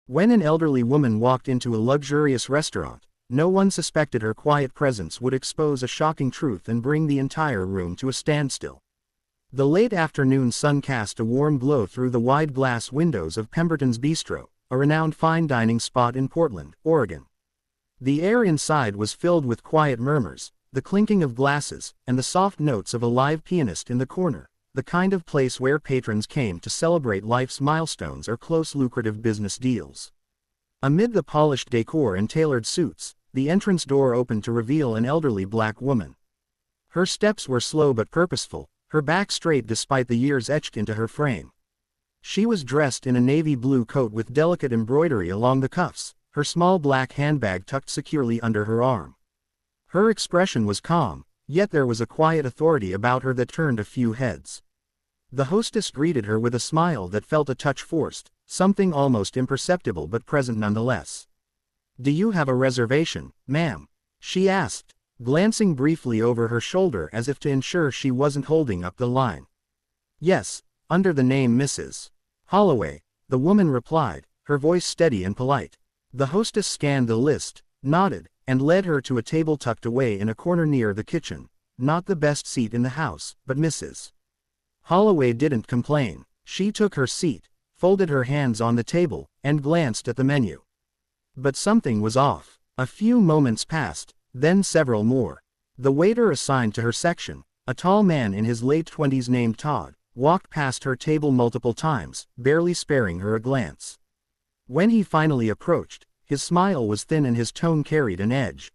When an elderly woman walked into a luxurious restaurant, no one suspected her quiet presence would expose a shocking truth and bring the entire room to a standstill. The late afternoon sun cast a warm glow through the wide glass windows of Pemberton's Bistro, a renowned fine dining spot in Portland, Oregon. The air inside was filled with quiet murmurs, the clinking of glasses, and the soft notes of a live pianist in the corner, the kind of place where patrons came to celebrate life's milestones or close lucrative business deals. Amid the polished decor and tailored suits, the entrance door opened to reveal an elderly black woman. Her steps were slow but purposeful, her back straight despite the years etched into her frame. She was dressed in a navy blue coat with delicate embroidery along the cuffs, her small black handbag tucked securely under her arm. Her expression was calm, yet there was a quiet authority about her that turned a few heads. The hostess greeted her with a smile that felt a touch forced, something almost imperceptible but present nonetheless. "Do you have a reservation, ma'am?" she asked, glancing briefly over her shoulder as if to ensure she wasn't holding up the line. "Yes, under the name Mrs. Holloway," the woman replied, her voice steady and polite. The hostess scanned the list, nodded, and led her to a table tucked away in a corner near the kitchen. Not the best seat in the house, but Mrs. Holloway didn't complain. She took her seat, folded her hands on the table, and glanced at the menu. But something was off. A few moments passed, then several more. The waiter assigned to her section, a tall man in his late 20s named Todd, walked past her table multiple times, barely sparing her a glance. When he finally approached, his smile was thin and his tone carried an edge.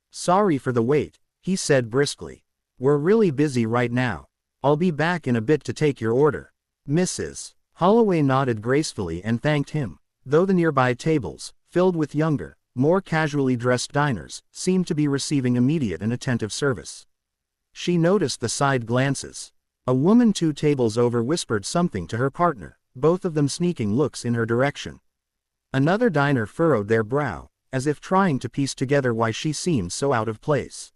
"Sorry for the wait," he said briskly. "We're really busy right now. I'll be back in a bit to take your order." Mrs. Holloway nodded gracefully and thanked him, though the nearby tables, filled with younger, more casually dressed diners, seemed to be receiving immediate and attentive service. She noticed the side glances. A woman 2 tables over whispered something to her partner, both of them sneaking looks in her direction. Another diner furrowed their brow, as if trying to piece together why she seemed so out of place.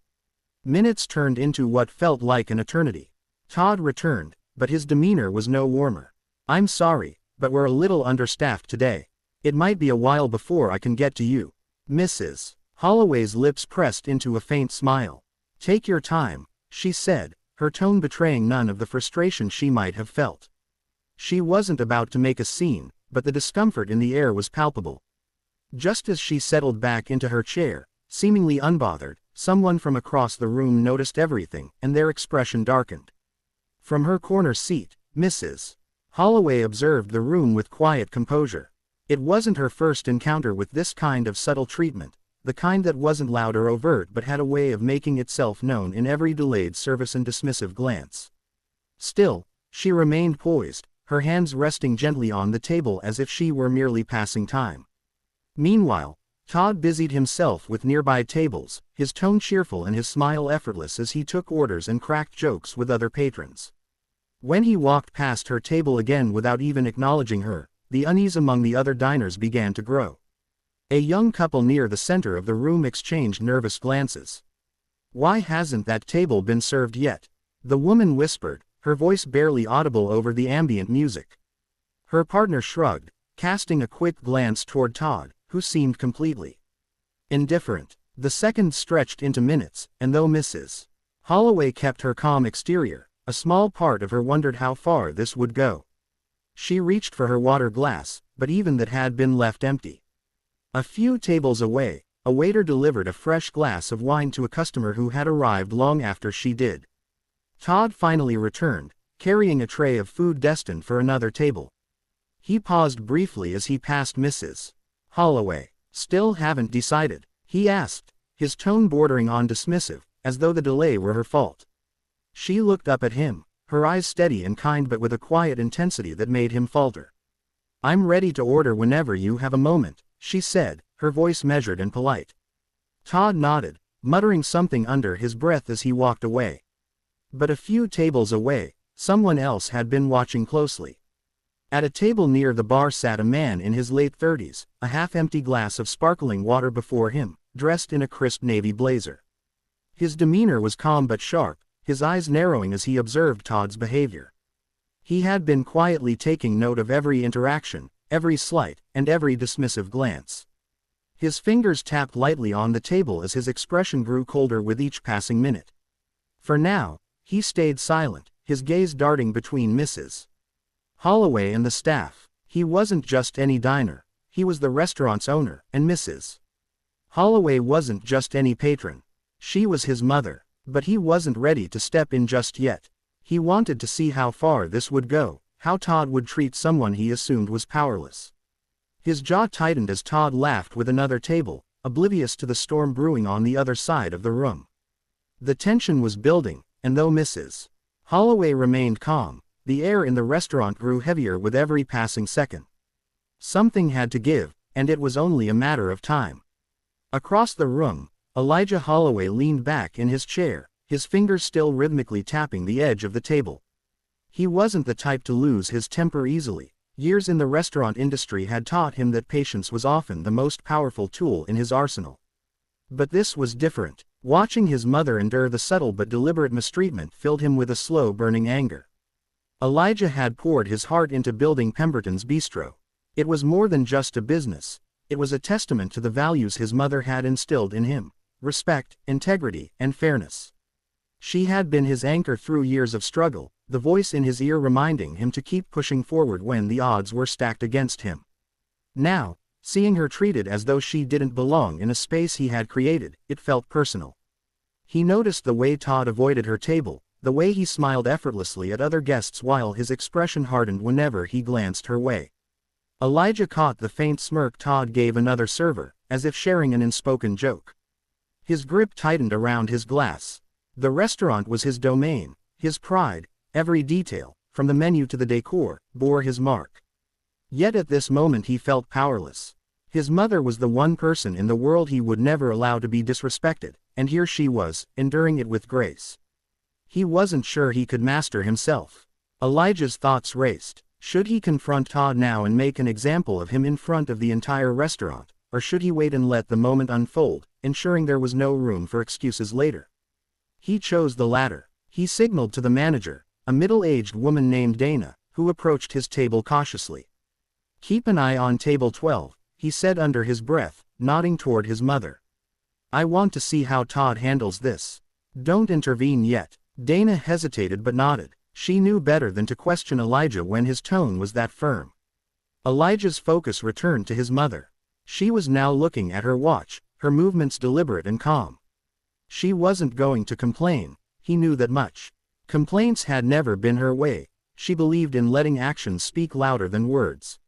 Minutes turned into what felt like an eternity. Todd returned, but his demeanor was no warmer. "I'm sorry, but we're a little understaffed today. It might be a while before I can get to you." Mrs. Holloway's lips pressed into a faint smile. "Take your time," she said, her tone betraying none of the frustration she might have felt. She wasn't about to make a scene, but the discomfort in the air was palpable. Just as she settled back into her chair, seemingly unbothered, someone from across the room noticed everything, and their expression darkened. From her corner seat, Mrs. Holloway observed the room with quiet composure. It wasn't her first encounter with this kind of subtle treatment, the kind that wasn't loud or overt but had a way of making itself known in every delayed service and dismissive glance. Still, she remained poised, her hands resting gently on the table as if she were merely passing time. Meanwhile, Todd busied himself with nearby tables, his tone cheerful and his smile effortless as he took orders and cracked jokes with other patrons. When he walked past her table again without even acknowledging her, the unease among the other diners began to grow. A young couple near the center of the room exchanged nervous glances. "Why hasn't that table been served yet?" the woman whispered, her voice barely audible over the ambient music. Her partner shrugged, casting a quick glance toward Todd, who seemed completely indifferent. The seconds stretched into minutes, and though Mrs. Holloway kept her calm exterior, a small part of her wondered how far this would go. She reached for her water glass, but even that had been left empty. A few tables away, a waiter delivered a fresh glass of wine to a customer who had arrived long after she did. Todd finally returned, carrying a tray of food destined for another table. He paused briefly as he passed Mrs. Holloway. "Still haven't decided?" he asked, his tone bordering on dismissive, as though the delay were her fault. She looked up at him, her eyes steady and kind but with a quiet intensity that made him falter. "I'm ready to order whenever you have a moment," she said, her voice measured and polite. Todd nodded, muttering something under his breath as he walked away. But a few tables away, someone else had been watching closely. At a table near the bar sat a man in his late 30s, a half-empty glass of sparkling water before him, dressed in a crisp navy blazer. His demeanor was calm but sharp, his eyes narrowing as he observed Todd's behavior. He had been quietly taking note of every interaction, every slight, and every dismissive glance. His fingers tapped lightly on the table as his expression grew colder with each passing minute. For now, he stayed silent, his gaze darting between Mrs. Holloway and the staff. He wasn't just any diner, he was the restaurant's owner, and Mrs. Holloway wasn't just any patron. She was his mother. But he wasn't ready to step in just yet. He wanted to see how far this would go, how Todd would treat someone he assumed was powerless. His jaw tightened as Todd laughed with another table, oblivious to the storm brewing on the other side of the room. The tension was building, and though Mrs. Holloway remained calm, the air in the restaurant grew heavier with every passing second. Something had to give, and it was only a matter of time. Across the room, Elijah Holloway leaned back in his chair, his fingers still rhythmically tapping the edge of the table. He wasn't the type to lose his temper easily. Years in the restaurant industry had taught him that patience was often the most powerful tool in his arsenal. But this was different. Watching his mother endure the subtle but deliberate mistreatment filled him with a slow-burning anger. Elijah had poured his heart into building Pemberton's Bistro. It was more than just a business. It was a testament to the values his mother had instilled in him: respect, integrity, and fairness. She had been his anchor through years of struggle, the voice in his ear reminding him to keep pushing forward when the odds were stacked against him. Now, seeing her treated as though she didn't belong in a space he had created, it felt personal. He noticed the way Todd avoided her table, the way he smiled effortlessly at other guests while his expression hardened whenever he glanced her way. Elijah caught the faint smirk Todd gave another server, as if sharing an unspoken joke. His grip tightened around his glass. The restaurant was his domain, his pride. Every detail, from the menu to the decor, bore his mark. Yet at this moment he felt powerless. His mother was the one person in the world he would never allow to be disrespected, and here she was, enduring it with grace. He wasn't sure he could master himself. Elijah's thoughts raced. Should he confront Todd now and make an example of him in front of the entire restaurant, or should he wait and let the moment unfold, ensuring there was no room for excuses later? He chose the latter. He signaled to the manager, a middle-aged woman named Dana, who approached his table cautiously. "Keep an eye on table 12, he said under his breath, nodding toward his mother. "I want to see how Todd handles this. Don't intervene yet." Dana hesitated but nodded. She knew better than to question Elijah when his tone was that firm. Elijah's focus returned to his mother. She was now looking at her watch, her movements deliberate and calm. She wasn't going to complain, he knew that much. Complaints had never been her way. She believed in letting actions speak louder than words.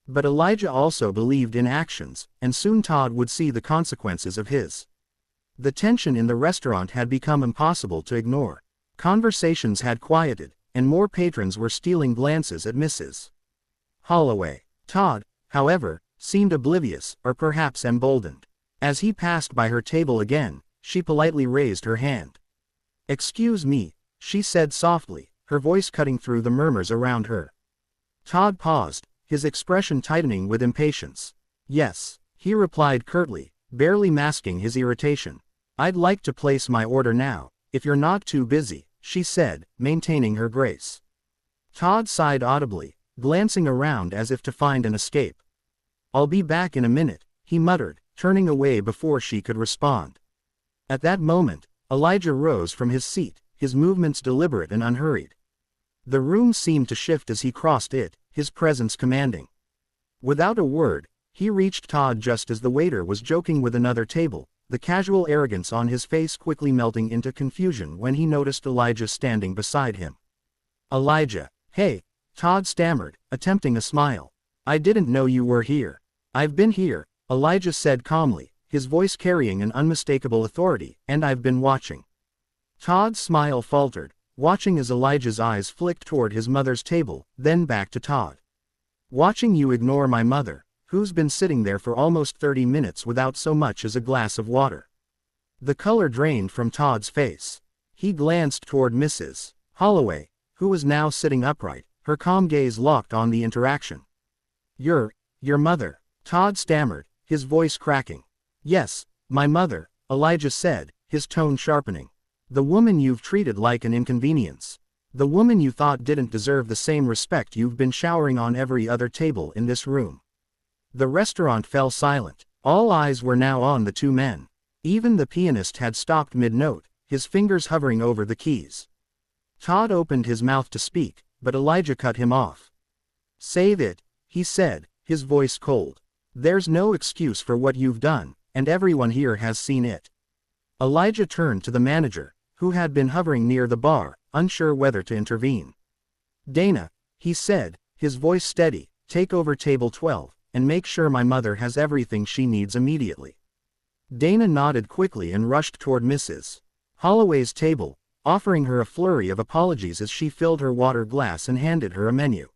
But Elijah also believed in actions, and soon Todd would see the consequences of his. The tension in the restaurant had become impossible to ignore. Conversations had quieted, and more patrons were stealing glances at Mrs. Holloway. Todd, however, seemed oblivious, or perhaps emboldened. As he passed by her table again, she politely raised her hand. "Excuse me," she said softly, her voice cutting through the murmurs around her. Todd paused, his expression tightening with impatience. "Yes," he replied curtly, barely masking his irritation. "I'd like to place my order now, if you're not too busy," she said, maintaining her grace. Todd sighed audibly, glancing around as if to find an escape. "I'll be back in a minute," he muttered, turning away before she could respond. At that moment, Elijah rose from his seat, his movements deliberate and unhurried. The room seemed to shift as he crossed it, his presence commanding. Without a word, he reached Todd just as the waiter was joking with another table, the casual arrogance on his face quickly melting into confusion when he noticed Elijah standing beside him. "Elijah, hey," Todd stammered, attempting a smile. "I didn't know you were here." "I've been here," Elijah said calmly, his voice carrying an unmistakable authority, "and I've been watching." Todd's smile faltered, watching as Elijah's eyes flicked toward his mother's table, then back to Todd. "Watching you ignore my mother, who's been sitting there for almost 30 minutes without so much as a glass of water." The color drained from Todd's face. He glanced toward Mrs. Holloway, who was now sitting upright, her calm gaze locked on the interaction. Your mother," Todd stammered, his voice cracking. "Yes, my mother," Elijah said, his tone sharpening. "The woman you've treated like an inconvenience." The woman you thought didn't deserve the same respect you've been showering on every other table in this room." The restaurant fell silent. All eyes were now on the two men. Even the pianist had stopped mid-note, his fingers hovering over the keys. Todd opened his mouth to speak, but Elijah cut him off. "Save it," he said, his voice cold. "There's no excuse for what you've done, and everyone here has seen it." Elijah turned to the manager, who had been hovering near the bar, unsure whether to intervene. "Dana," he said, his voice steady, "take over table 12, and make sure my mother has everything she needs immediately." Dana nodded quickly and rushed toward Mrs. Holloway's table, offering her a flurry of apologies as she filled her water glass and handed her a menu.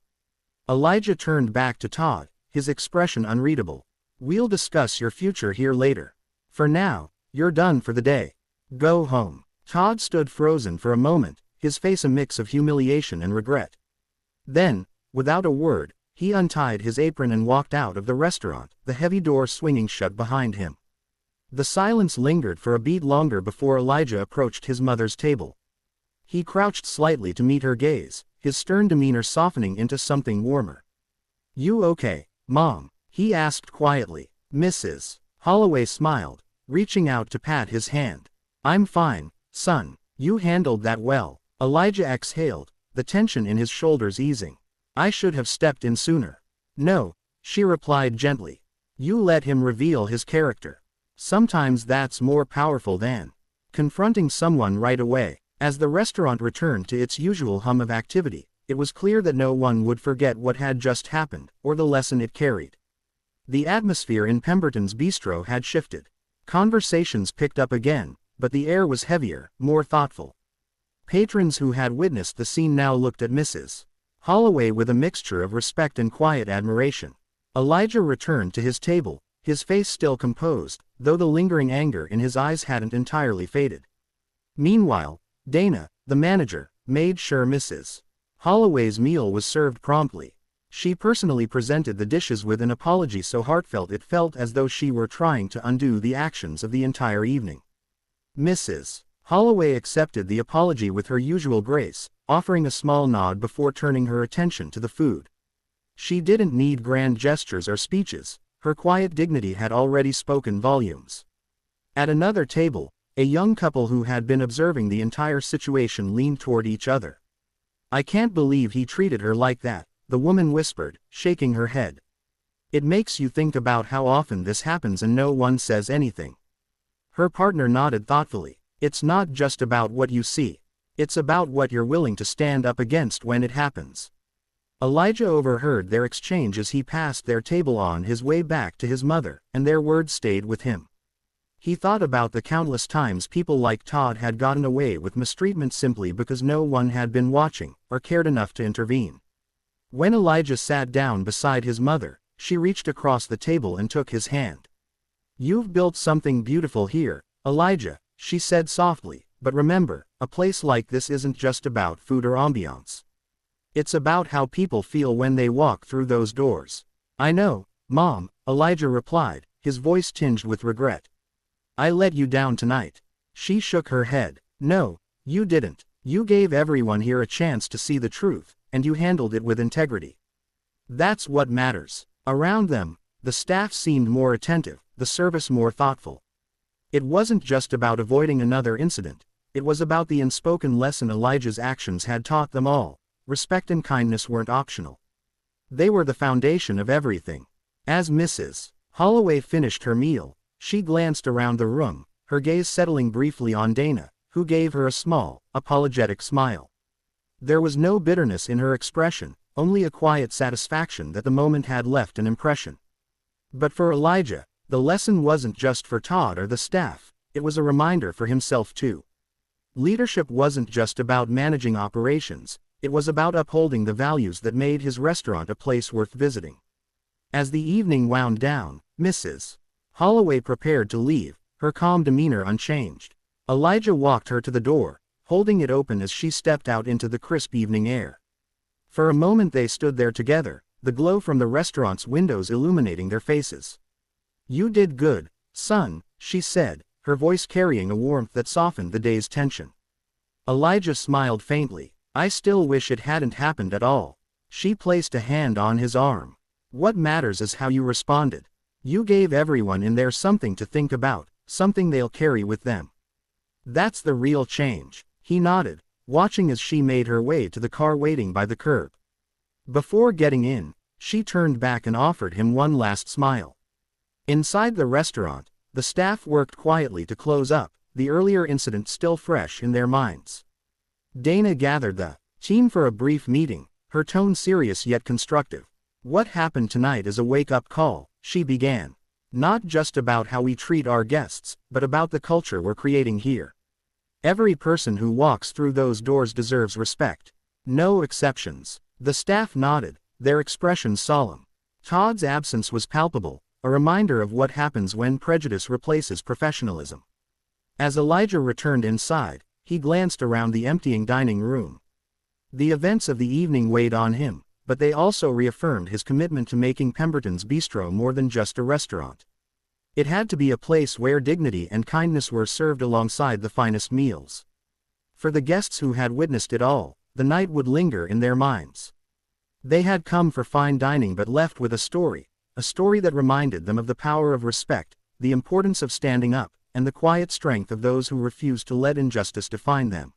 Elijah turned back to Todd, his expression unreadable. "We'll discuss your future here later. For now, you're done for the day. Go home." Todd stood frozen for a moment, his face a mix of humiliation and regret. Then, without a word, he untied his apron and walked out of the restaurant, the heavy door swinging shut behind him. The silence lingered for a beat longer before Elijah approached his mother's table. He crouched slightly to meet her gaze, his stern demeanor softening into something warmer. "You okay, Mom?" he asked quietly. Mrs. Holloway smiled, reaching out to pat his hand. "I'm fine, son. You handled that well." Elijah exhaled, the tension in his shoulders easing. "I should have stepped in sooner." "No," she replied gently. "You let him reveal his character. Sometimes that's more powerful than confronting someone right away." As the restaurant returned to its usual hum of activity, it was clear that no one would forget what had just happened, or the lesson it carried. The atmosphere in Pemberton's bistro had shifted. Conversations picked up again, but the air was heavier, more thoughtful. Patrons who had witnessed the scene now looked at Mrs. Holloway with a mixture of respect and quiet admiration. Elijah returned to his table, his face still composed, though the lingering anger in his eyes hadn't entirely faded. Meanwhile, Dana, the manager, made sure Mrs. Holloway's meal was served promptly. She personally presented the dishes with an apology so heartfelt it felt as though she were trying to undo the actions of the entire evening. Mrs. Holloway accepted the apology with her usual grace, offering a small nod before turning her attention to the food. She didn't need grand gestures or speeches, her quiet dignity had already spoken volumes. At another table, a young couple who had been observing the entire situation leaned toward each other. "I can't believe he treated her like that," the woman whispered, shaking her head. "It makes you think about how often this happens and no one says anything." Her partner nodded thoughtfully. "It's not just about what you see. It's about what you're willing to stand up against when it happens." Elijah overheard their exchange as he passed their table on his way back to his mother, and their words stayed with him. He thought about the countless times people like Todd had gotten away with mistreatment simply because no one had been watching, or cared enough to intervene. When Elijah sat down beside his mother, she reached across the table and took his hand. "You've built something beautiful here, Elijah," she said softly, "but remember, a place like this isn't just about food or ambiance. It's about how people feel when they walk through those doors." "I know, Mom," Elijah replied, his voice tinged with regret. "I let you down tonight." She shook her head. "No, you didn't. You gave everyone here a chance to see the truth, and you handled it with integrity. That's what matters." Around them, the staff seemed more attentive, the service more thoughtful. It wasn't just about avoiding another incident, it was about the unspoken lesson Elijah's actions had taught them all: respect and kindness weren't optional. They were the foundation of everything. As Mrs. Holloway finished her meal, she glanced around the room, her gaze settling briefly on Dana, who gave her a small, apologetic smile. There was no bitterness in her expression, only a quiet satisfaction that the moment had left an impression. But for Elijah, the lesson wasn't just for Todd or the staff, it was a reminder for himself too. Leadership wasn't just about managing operations, it was about upholding the values that made his restaurant a place worth visiting. As the evening wound down, Mrs. Holloway prepared to leave, her calm demeanor unchanged. Elijah walked her to the door, holding it open as she stepped out into the crisp evening air. For a moment they stood there together, the glow from the restaurant's windows illuminating their faces. "You did good, son," she said, her voice carrying a warmth that softened the day's tension. Elijah smiled faintly. I still wish it hadn't happened at all. She placed a hand on his arm. What matters is how you responded. You gave everyone in there something to think about, something they'll carry with them. That's the real change. He nodded, watching as she made her way to the car waiting by the curb. Before getting in, she turned back and offered him one last smile. Inside the restaurant, the staff worked quietly to close up, the earlier incident still fresh in their minds. Dana gathered the team for a brief meeting, her tone serious yet constructive. What happened tonight is a wake-up call, she began. Not just about how we treat our guests, but about the culture we're creating here. Every person who walks through those doors deserves respect. No exceptions. The staff nodded, their expressions solemn. Todd's absence was palpable, a reminder of what happens when prejudice replaces professionalism. As Elijah returned inside, he glanced around the emptying dining room. The events of the evening weighed on him, but they also reaffirmed his commitment to making Pemberton's Bistro more than just a restaurant. It had to be a place where dignity and kindness were served alongside the finest meals. For the guests who had witnessed it all, the night would linger in their minds. They had come for fine dining but left with a story that reminded them of the power of respect, the importance of standing up, and the quiet strength of those who refused to let injustice define them.